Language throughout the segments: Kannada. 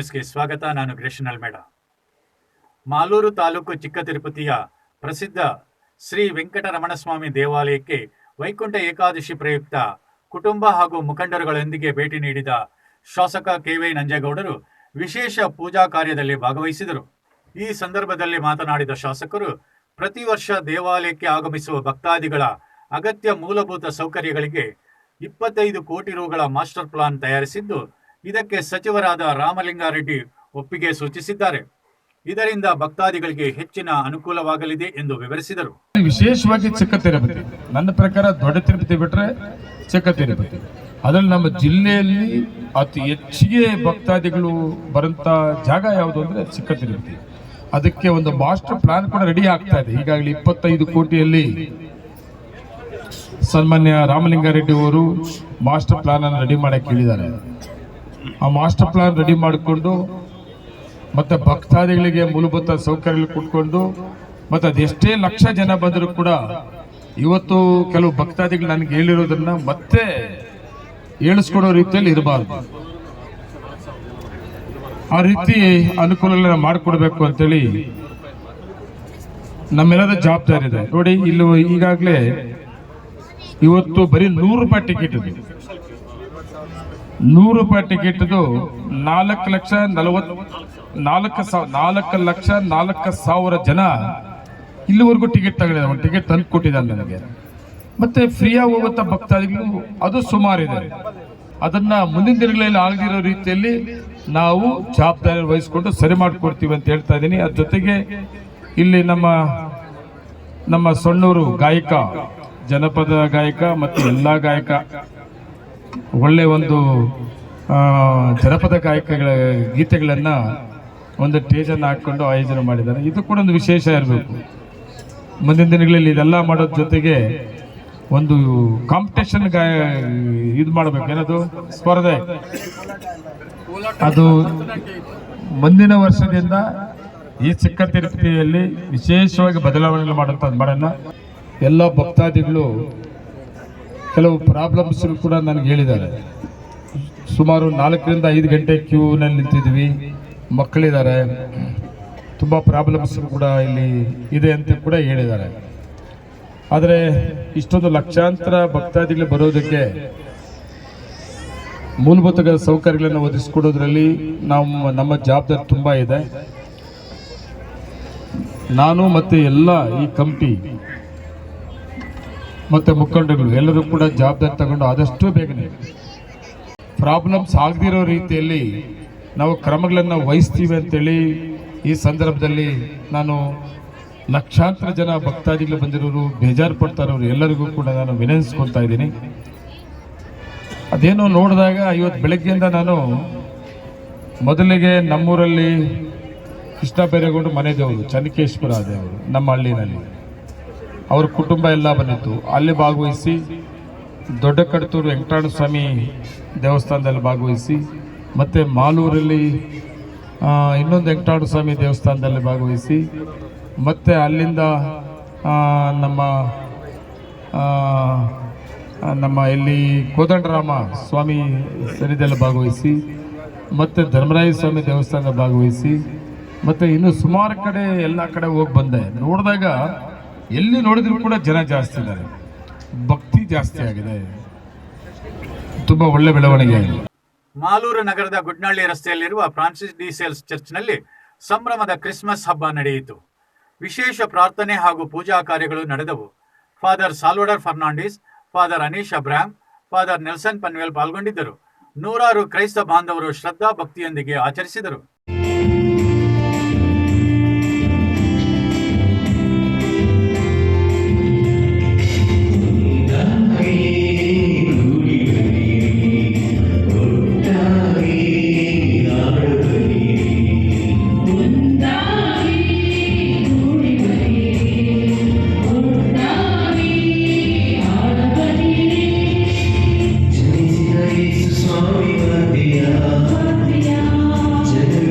ನ್ಯೂಸ್ಗೆ ಸ್ವಾಗತ. ನಾನು ಗ್ರೇಷನ್ ಅಲ್ಮೇಡ. ಮಾಲೂರು ತಾಲೂಕು ಚಿಕ್ಕ ತಿರುಪತಿಯ ಪ್ರಸಿದ್ಧ ಶ್ರೀ ವೆಂಕಟರಮಣಸ್ವಾಮಿ ದೇವಾಲಯಕ್ಕೆ ವೈಕುಂಠ ಏಕಾದಶಿ ಪ್ರಯುಕ್ತ ಕುಟುಂಬ ಹಾಗೂ ಮುಖಂಡರುಗಳೊಂದಿಗೆ ಭೇಟಿ ನೀಡಿದ ಶಾಸಕ ಕೆ.ವೈ. ನಂಜೇಗೌಡರು ವಿಶೇಷ ಪೂಜಾ ಕಾರ್ಯದಲ್ಲಿ ಭಾಗವಹಿಸಿದರು. ಈ ಸಂದರ್ಭದಲ್ಲಿ ಮಾತನಾಡಿದ ಶಾಸಕರು, ಪ್ರತಿ ವರ್ಷ ದೇವಾಲಯಕ್ಕೆ ಆಗಮಿಸುವ ಭಕ್ತಾದಿಗಳ ಅಗತ್ಯ ಮೂಲಭೂತ ಸೌಕರ್ಯಗಳಿಗೆ 25 ಕೋಟಿ ರುಗಳ ಮಾಸ್ಟರ್ ಪ್ಲಾನ್ ತಯಾರಿಸಿದ್ದು, ಇದಕ್ಕೆ ಸಚಿವರಾದ ರಾಮಲಿಂಗಾರೆಡ್ಡಿ ಒಪ್ಪಿಗೆ ಸೂಚಿಸಿದ್ದಾರೆ. ಇದರಿಂದ ಭಕ್ತಾದಿಗಳಿಗೆ ಹೆಚ್ಚಿನ ಅನುಕೂಲವಾಗಲಿದೆ ಎಂದು ವಿವರಿಸಿದರು. ವಿಶೇಷವಾಗಿ ಚಿಕ್ಕ ತಿರುಪತಿ, ನನ್ನ ಪ್ರಕಾರ ದೊಡ್ಡ ತಿರುಪತಿ ಬಿಟ್ಟರೆ ಚಿಕ್ಕ ತಿರುಪತಿ, ಅದರಲ್ಲಿ ನಮ್ಮ ಜಿಲ್ಲೆಯಲ್ಲಿ ಅತಿ ಹೆಚ್ಚಿಗೆ ಭಕ್ತಾದಿಗಳು ಬರುವಂತ ಜಾಗ ಯಾವುದು ಅಂದ್ರೆ ಚಿಕ್ಕ ತಿರುಪತಿ. ಅದಕ್ಕೆ ಒಂದು ಮಾಸ್ಟರ್ ಪ್ಲಾನ್ ಕೂಡ ರೆಡಿ ಆಗ್ತಾ ಇದೆ. ಈಗಾಗಲೇ 25 ಕೋಟಿಯಲ್ಲಿ ಸನ್ಮಾನ್ಯ ರಾಮಲಿಂಗಾರೆಡ್ಡಿ ಅವರು ಮಾಸ್ಟರ್ ಪ್ಲಾನ್ ಅನ್ನು ರೆಡಿ ಮಾಡಕ್ಕೆ ಹೇಳಿದ್ದಾರೆ. ಆ ಮಾಸ್ಟರ್ ಪ್ಲಾನ್ ರೆಡಿ ಮಾಡಿಕೊಂಡು ಮತ್ತೆ ಭಕ್ತಾದಿಗಳಿಗೆ ಮೂಲಭೂತ ಸೌಕರ್ಯಗಳು ಕೊಟ್ಕೊಂಡು ಮತ್ತೆ ಅದೆಷ್ಟೇ ಲಕ್ಷ ಜನ ಬಂದರೂ ಕೂಡ ಇವತ್ತು ಕೆಲವು ಭಕ್ತಾದಿಗಳು ನನಗೆ ಹೇಳಿರೋದನ್ನ ಮತ್ತೆ ಹೇಳಿಸ್ಕೊಡೋ ರೀತಿಯಲ್ಲಿ ಇರಬಾರ್ದು. ಆ ರೀತಿ ಅನುಕೂಲ ಮಾಡಿಕೊಡ್ಬೇಕು ಅಂತೇಳಿ ನಮ್ಮೆಲ್ಲರ ಜವಾಬ್ದಾರಿ ಇದೆ. ನೋಡಿ, ಇಲ್ಲಿ ಈಗಾಗಲೇ ಇವತ್ತು ಬರೀ 100 ರೂಪಾಯಿ ಟಿಕೆಟ್ ಇದೆ. 100 ರೂಪಾಯಿ ಟಿಕೆಟ್ 4,04,000 ಜನ ಇಲ್ಲಿವರೆಗೂ ಟಿಕೆಟ್ ತಗೊಂಡಿದ್ದಾರೆ. ಒಂದು ಟಿಕೆಟ್ ತಂದು ಕೊಟ್ಟಿದ್ದಾರೆ ನನಗೆ. ಮತ್ತೆ ಫ್ರೀಯಾಗಿ ಹೋಗುವಂತ ಭಕ್ತಾದಿಗಳು ಅದು ಸುಮಾರಿದೆ. ಅದನ್ನ ಮುಂದಿನ ದಿನಗಳಲ್ಲಿ ಆಗದಿರೋ ರೀತಿಯಲ್ಲಿ ನಾವು ಜವಾಬ್ದಾರಿ ವಹಿಸಿಕೊಂಡು ಸರಿ ಮಾಡಿಕೊಡ್ತೀವಿ ಅಂತ ಹೇಳ್ತಾ ಇದ್ದೀನಿ. ಅದ್ರ ಜೊತೆಗೆ ಇಲ್ಲಿ ನಮ್ಮ ಸಣ್ಣೂರು ಗಾಯಕ, ಜನಪದ ಗಾಯಕ ಮತ್ತು ಎಲ್ಲಾ ಗಾಯಕ, ಒಳ್ಳೆ ಒಂದು ಜನಪದ ಗಾಯಕಗಳ ಗೀತೆಗಳನ್ನ ಒಂದು ಸ್ಟೇಜನ್ನು ಹಾಕೊಂಡು ಆಯೋಜನೆ ಮಾಡಿದ್ದಾರೆ. ಇದು ಕೂಡ ಒಂದು ವಿಶೇಷ ಇರಬೇಕು. ಮುಂದಿನ ದಿನಗಳಲ್ಲಿ ಇದೆಲ್ಲ ಮಾಡೋದ್ರ ಜೊತೆಗೆ ಒಂದು ಕಾಂಪಿಟೇಷನ್ ಇದು ಮಾಡಬೇಕು. ಏನದು ಸ್ಪರ್ಧೆ, ಅದು ಮುಂದಿನ ವರ್ಷದಿಂದ ಈ ಚಿಕ್ಕ ತಿರುಪತಿಯಲ್ಲಿ ವಿಶೇಷವಾಗಿ ಬದಲಾವಣೆ ಮಾಡೋಣ. ಎಲ್ಲ ಭಕ್ತಾದಿಗಳು ಕೆಲವು ಪ್ರಾಬ್ಲಮ್ಸ್ ಕೂಡ ನನಗೆ ಹೇಳಿದ್ದಾರೆ. ಸುಮಾರು 4 ರಿಂದ 5 ಗಂಟೆ ಕ್ಯೂನಲ್ಲಿ ನಿಂತಿದ್ವಿ, ಮಕ್ಕಳಿದ್ದಾರೆ, ತುಂಬ ಪ್ರಾಬ್ಲಮ್ಸ್ ಕೂಡ ಇಲ್ಲಿ ಇದೆ ಅಂತ ಕೂಡ ಹೇಳಿದ್ದಾರೆ. ಆದರೆ ಇಷ್ಟೊಂದು ಲಕ್ಷಾಂತರ ಭಕ್ತಾದಿಗಳು ಬರೋದಕ್ಕೆ ಮೂಲಭೂತ ಸೌಕರ್ಯಗಳನ್ನು ಒದಗಿಸಿಕೊಡೋದ್ರಲ್ಲಿ ನಮ್ಮ ಜವಾಬ್ದಾರಿ ತುಂಬ ಇದೆ. ನಾನು ಮತ್ತೆ ಎಲ್ಲ ಈ ಕಮಿಟಿ ಮತ್ತೆ ಮುಖಂಡಗಳು ಎಲ್ಲರೂ ಕೂಡ ಜವಾಬ್ದಾರಿ ತಗೊಂಡು ಆದಷ್ಟು ಬೇಗನೆ ಪ್ರಾಬ್ಲಮ್ಸ್ ಆಗದಿರೋ ರೀತಿಯಲ್ಲಿ ನಾವು ಕ್ರಮಗಳನ್ನು ವಹಿಸ್ತೀವಿ ಅಂತೇಳಿ ಈ ಸಂದರ್ಭದಲ್ಲಿ ನಾನು ಲಕ್ಷಾಂತರ ಜನ ಭಕ್ತಾದಿಗಳು ಬಂದಿರೋರು, ಬೇಜಾರು ಪಡ್ತಾರವರು ಎಲ್ಲರಿಗೂ ಕೂಡ ನಾನು ವಿನಂತಿಸ್ಕೊಳ್ತಾ ಇದ್ದೀನಿ. ಅದೇನೋ ನೋಡಿದಾಗ ಇವತ್ತು ಬೆಳಗ್ಗೆಯಿಂದ ನಾನು ಮೊದಲಿಗೆ ನಮ್ಮೂರಲ್ಲಿ ಕೃಷ್ಣ ಬೈರೇಗೌಡರು ಮನೆ ದೇವರು ಚನ್ನಕೇಶ್ವರ ದೇವರು ನಮ್ಮ ಹಳ್ಳಿನಲ್ಲಿ, ಅವ್ರ ಕುಟುಂಬ ಎಲ್ಲ ಬಂದಿತ್ತು. ಅಲ್ಲಿ ಭಾಗವಹಿಸಿ ದೊಡ್ಡ ಕಡತೂರು ವೆಂಕಟರಮಣ ಸ್ವಾಮಿ ದೇವಸ್ಥಾನದಲ್ಲಿ ಭಾಗವಹಿಸಿ, ಮತ್ತು ಮಾಲೂರಲ್ಲಿ ಇನ್ನೊಂದು ವೆಂಕಟರಮಣ ಸ್ವಾಮಿ ದೇವಸ್ಥಾನದಲ್ಲಿ ಭಾಗವಹಿಸಿ, ಮತ್ತು ಅಲ್ಲಿಂದ ನಮ್ಮ ಇಲ್ಲಿ ಕೋದಂಡರಾಮ ಸ್ವಾಮಿ ಸನ್ನಿಧಿಯಲ್ಲಿ ಭಾಗವಹಿಸಿ, ಮತ್ತು ಧರ್ಮರಾಯ ಸ್ವಾಮಿ ದೇವಸ್ಥಾನದಲ್ಲಿ ಭಾಗವಹಿಸಿ, ಮತ್ತು ಇನ್ನು ಸುಮಾರು ಕಡೆ ಎಲ್ಲ ಕಡೆ ಹೋಗಿ ಬಂದೆ. ನೋಡಿದಾಗ ಎಲ್ಲಿ ನೋಡಿದ್ರು ಕೂಡ ಜನ ಜಾಸ್ತಿ ಇದ್ದಾರೆ, ಭಕ್ತಿ ಜಾಸ್ತಿ ಆಗಿದೆ, ತುಂಬಾ ಒಳ್ಳೆ ಬೆಳವಣಿಗೆ ಆಗಿದೆ. ಮಾಲೂರು ನಗರದ ಗುಡ್ನಳ್ಳಿ ರಸ್ತೆಯಲ್ಲಿರುವ ಫ್ರಾನ್ಸಿಸ್ ಡಿ ಸೇಲ್ಸ್ ಚರ್ಚ್ನಲ್ಲಿ ಸಂಭ್ರಮದ ಕ್ರಿಸ್ಮಸ್ ಹಬ್ಬ ನಡೆಯಿತು. ವಿಶೇಷ ಪ್ರಾರ್ಥನೆ ಹಾಗೂ ಪೂಜಾ ಕಾರ್ಯಗಳು ನಡೆದವು. Father Salvador Fernandes, father Anish Abraham, father Nelson Panvel ಪಾಲ್ಗೊಂಡಿದ್ದರು. ನೂರಾರು ಕ್ರೈಸ್ತ ಬಾಂಧವರು ಶ್ರದ್ಧಾ ಭಕ್ತಿಯೊಂದಿಗೆ ಆಚರಿಸಿದರು. ಜನ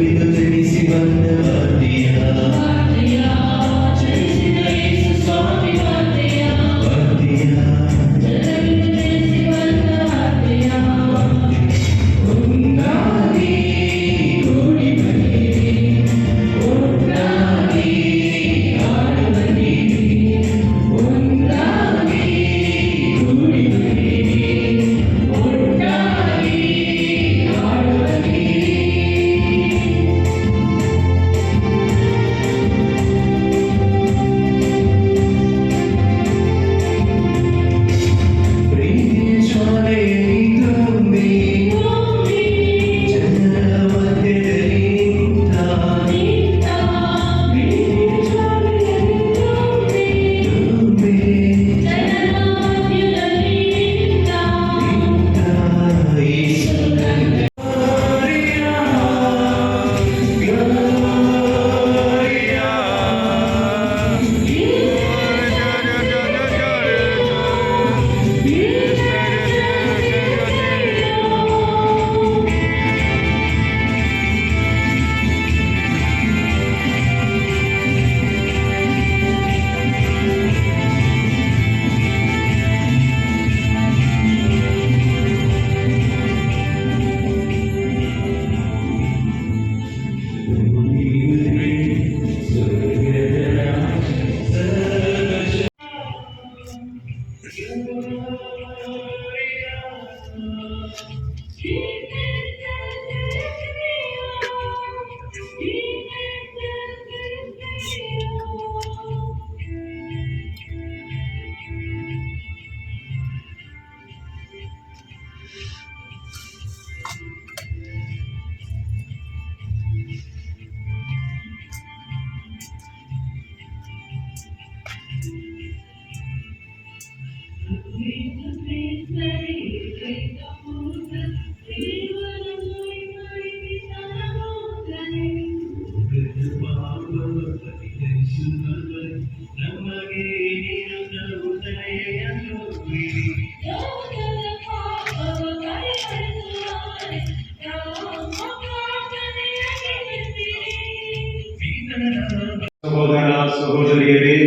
ಸಹೋದರ ಸಹೋದರಿಯರೇ,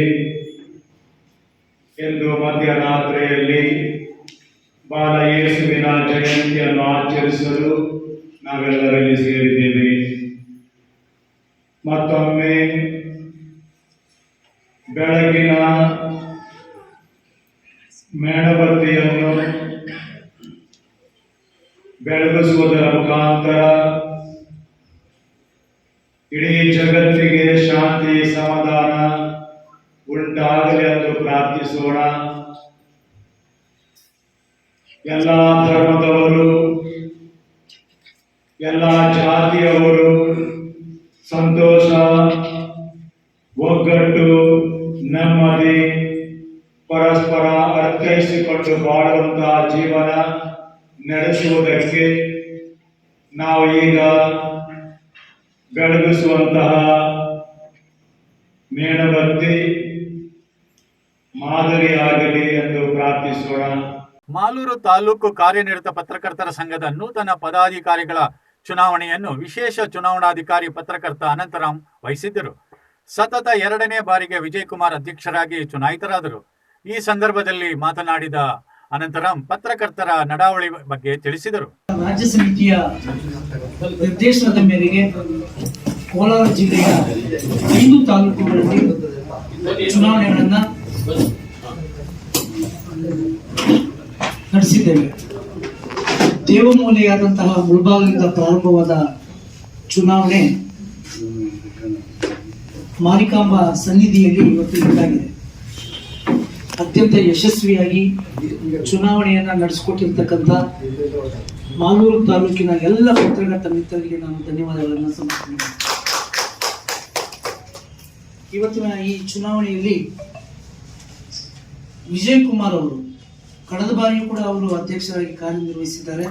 ಇಂದು ಮಧ್ಯರಾತ್ರಿಯಲ್ಲಿ ಬಾಲ ಯೇಸುವಿನ ಜಯಂತಿಯನ್ನು ಆಚರಿಸಲು ನಾವೆಲ್ಲರಲ್ಲಿ ಸೇರಿದ್ದೇವೆ. ಮತ್ತೊಮ್ಮೆ ಬೆಳಗಿನ ಮೇಣಬತ್ತಿಯನ್ನು ಬೆಳಗಿಸುವುದರ ಮುಖಾಂತರ ಇಡೀ ಜಗತ್ತಿಗೆ ಶಾಂತಿ ಸಮಾಧಾನ ಉಂಟಾಗಲಿ ಎಂದು ಪ್ರಾರ್ಥಿಸೋಣ. ಎಲ್ಲ ಧರ್ಮದವರು, ಎಲ್ಲ ಜಾತಿಯವರು ಸಂತೋಷ, ಒಗ್ಗಟ್ಟು, ನೆಮ್ಮದಿ, ಪರಸ್ಪರ ಅರ್ಥೈಸಿಕೊಂಡು ಬಾಳುವಂತಹ ಜೀವನ ನಡೆಸುವುದಕ್ಕೆ ನಾವು ಈಗ ಬೆಳಗಿಸುವಂತಹ ಮೇಣಬತ್ತಿ ಮಾದರಿಯಾಗಲಿ ಎಂದು ಪ್ರಾರ್ಥಿಸೋಣ. ಮಾಲೂರು ತಾಲೂಕು ಕಾರ್ಯನಿರತ ಪತ್ರಕರ್ತರ ಸಂಘದ ನೂತನ ಪದಾಧಿಕಾರಿಗಳ ಚುನಾವಣೆಯನ್ನು ವಿಶೇಷ ಚುನಾವಣಾಧಿಕಾರಿ ಪತ್ರಕರ್ತ ಅನಂತರಾಮ್ ವಹಿಸಿದ್ದರು. ಸತತ 2ನೇ ಬಾರಿಗೆ ವಿಜಯಕುಮಾರ್ ಅಧ್ಯಕ್ಷರಾಗಿ ಚುನಾಯಿತರಾದರು. ಈ ಸಂದರ್ಭದಲ್ಲಿ ಮಾತನಾಡಿದ ಅನಂತರಾಮ್ ಪತ್ರಕರ್ತರ ನಡಾವಳಿ ಬಗ್ಗೆ ತಿಳಿಸಿದರು. ರಾಜ್ಯ ಸಮಿತಿಯ ನಿರ್ದೇಶನದ ಮೇರೆಗೆ ಕೋಲಾರ ಜಿಲ್ಲೆಯ 5 ತಾಲೂಕುಗಳಲ್ಲಿ ಚುನಾವಣೆಗಳನ್ನ ನಡೆಸಿದ್ದೇವೆ. ದೇವಮೂಲೆಯಾದಂತಹ ಮುಳಬಾಗಿಲಿಂದ ಪ್ರಾರಂಭವಾದ ಚುನಾವಣೆ ಮಾರಿಕಾಂಬಾ ಸನ್ನಿಧಿಯಲ್ಲಿ ಇವತ್ತು ಇದಾಗಿದೆ. ಅತ್ಯಂತ ಯಶಸ್ವಿಯಾಗಿ ಚುನಾವಣೆಯನ್ನ ನಡೆಸಿಕೊಟ್ಟಿರ್ತಕ್ಕಂಥ ಮಾಲೂರು ತಾಲೂಕಿನ ಎಲ್ಲ ಪತ್ರಕರ್ತ ಮಿತ್ರರಿಗೆ ನಾನು ಧನ್ಯವಾದಗಳನ್ನು ಸಮರ್ಪಣೆ ಮಾಡ್ತೀನಿ. ಇವತ್ತಿನ ಈ ಚುನಾವಣೆಯಲ್ಲಿ ವಿಜಯಕುಮಾರ್ ಅವರು ಕಳೆದ ಬಾರಿಯೂ ಕೂಡ ಅವರು ಅಧ್ಯಕ್ಷರಾಗಿ ಕಾರ್ಯನಿರ್ವಹಿಸಿದ್ದಾರೆ.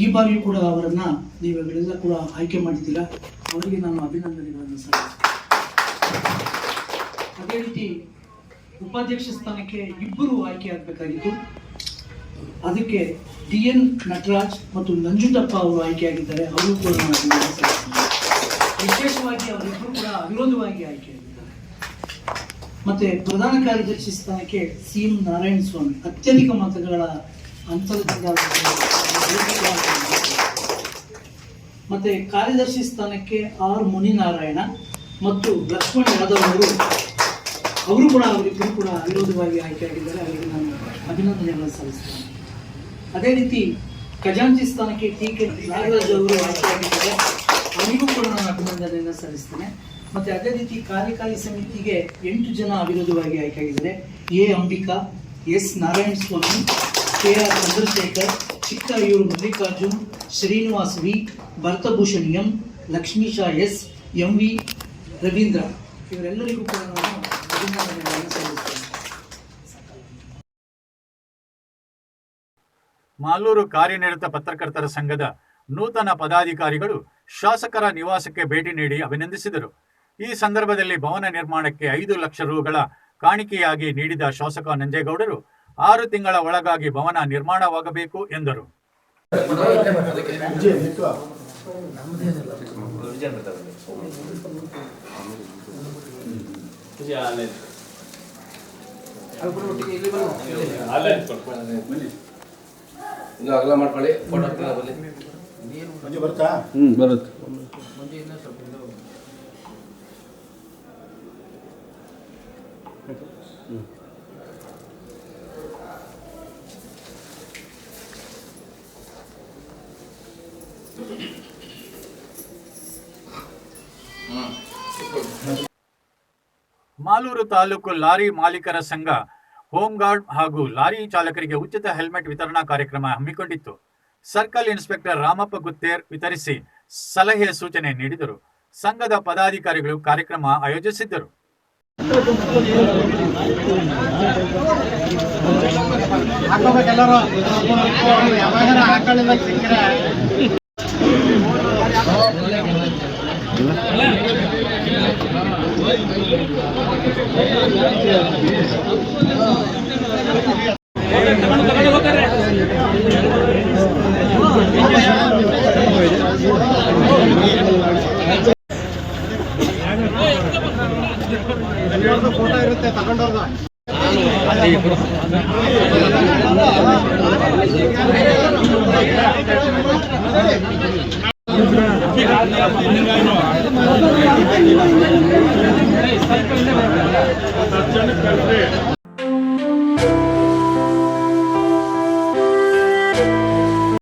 ಈ ಬಾರಿಯೂ ಕೂಡ ಅವರನ್ನ ನೀವೆಲ್ಲ ಕೂಡ ಆಯ್ಕೆ ಮಾಡಿದ್ದೀರಾ. ಅವರಿಗೆ ನಾನು ಅಭಿನಂದನೆಗಳನ್ನು ಸಲ್ಲಿಸ್ತೇನೆ. ಅದೇ ರೀತಿ ಉಪಾಧ್ಯಕ್ಷ ಸ್ಥಾನಕ್ಕೆ 2 ಆಯ್ಕೆ ಆಗಬೇಕಾಗಿತ್ತು. ಅದಕ್ಕೆ DN ನಟರಾಜ್ ಮತ್ತು ನಂಜುಂಡಪ್ಪ ಅವರು ಆಯ್ಕೆಯಾಗಿದ್ದಾರೆ. ಅವರು ಕೂಡ ನಾನು ವಿಶೇಷವಾಗಿ ಅವರಿಬ್ಬರು ಕೂಡ ಅವಿರೋಧವಾಗಿ ಆಯ್ಕೆಯಾಗಿದ್ದಾರೆ. ಮತ್ತೆ ಪ್ರಧಾನ ಕಾರ್ಯದರ್ಶಿ ಸ್ಥಾನಕ್ಕೆ CM ನಾರಾಯಣ ಸ್ವಾಮಿ ಅತ್ಯಧಿಕ ಮತಗಳ ಅಂತರದಿಂದ ಮತ್ತೆ ಕಾರ್ಯದರ್ಶಿ ಸ್ಥಾನಕ್ಕೆ R ಮುನಿನಾರಾಯಣ ಮತ್ತು ಲಕ್ಷ್ಮಣ್ ಯಾದವ್ ಅವರು ಕೂಡ ಅವರಿಬ್ಬರು ಕೂಡ ಅವಿರೋಧವಾಗಿ ಆಯ್ಕೆಯಾಗಿದ್ದಾರೆ. ಅವರಿಗೆ ನಾನು ಅಭಿನಂದನೆಗಳನ್ನು ಸಲ್ಲಿಸ್ತೇನೆ. ಅದೇ ರೀತಿ ಖಜಾಂಚಿ ಸ್ಥಾನಕ್ಕೆ TK ನಾಗರಾಜ್ ಅವರು ಆಯ್ಕೆಯಾಗಿದ್ದಾರೆ. ಅವರಿಗೂ ಕೂಡ ನಾನು ಅಭಿನಂದನೆಯನ್ನು ಸಲ್ಲಿಸ್ತೇನೆ. ಮತ್ತೆ ಅದೇ ರೀತಿ ಕಾರ್ಯಕಾರಿ ಸಮಿತಿಗೆ 8 ಜನ ಅವಿರೋಧವಾಗಿ ಆಯ್ಕೆಯಾಗಿದ್ದಾರೆ. A Ambika, S Narayana Swami, KR Chandrashekhar, ಚಿಕ್ಕಯೂರು Mallikarjun, Srinivas V, ಭರತಭೂಷಣ್ M, Lakshmisha S, MV Ravindra ಇವರೆಲ್ಲರಿಗೂ ಕೂಡ ನಾನು ಅಭಿನಂದನೆಗಳನ್ನು ಸಲ್ಲಿಸ್ತೇನೆ. ಮಾಲೂರು ಕಾರ್ಯನಿರತ ಪತ್ರಕರ್ತರ ಸಂಘದ ನೂತನ ಪದಾಧಿಕಾರಿಗಳು ಶಾಸಕರ ನಿವಾಸಕ್ಕೆ ಭೇಟಿ ನೀಡಿ ಅಭಿನಂದಿಸಿದರು. ಈ ಸಂದರ್ಭದಲ್ಲಿ ಭವನ ನಿರ್ಮಾಣಕ್ಕೆ 5 ಲಕ್ಷ ರುಗಳ ಕಾಣಿಕೆಯಾಗಿ ನೀಡಿದ ಶಾಸಕ ನಂಜೇಗೌಡರು 6 ತಿಂಗಳ ಒಳಗಾಗಿ ಭವನ ನಿರ್ಮಾಣವಾಗಬೇಕು ಎಂದರು. ಅಗಲ ಮಾಡ್ಕೊಳ್ಳಿ, ಫೋಟೋ ಬರುತ್ತಾ? ಬರುತ್ತೆ. ಮಾಲೂರು ತಾಲೂಕು ಲಾರಿ ಮಾಲೀಕರ ಸಂಘ ಹೋಂಗಾರ್ಡ್ ಹಾಗೂ ಲಾರಿ ಚಾಲಕರಿಗೆ ಉಚಿತ ಹೆಲ್ಮೆಟ್ ವಿತರಣಾ ಕಾರ್ಯಕ್ರಮ ಹಮ್ಮಿಕೊಂಡಿತ್ತು. ಸರ್ಕಲ್ ಇನ್ಸ್ಪೆಕ್ಟರ್ ರಾಮಪ್ಪ ಗುತ್ತೇರ್ ವಿತರಿಸಿ ಸಲಹೆ ಸೂಚನೆ ನೀಡಿದರು. ಸಂಘದ ಪದಾಧಿಕಾರಿಗಳು ಕಾರ್ಯಕ್ರಮ ಆಯೋಜಿಸಿದ್ದರು. ಫೋಟೋ ಇರುತ್ತೆ ತಗೊಂಡೋಗ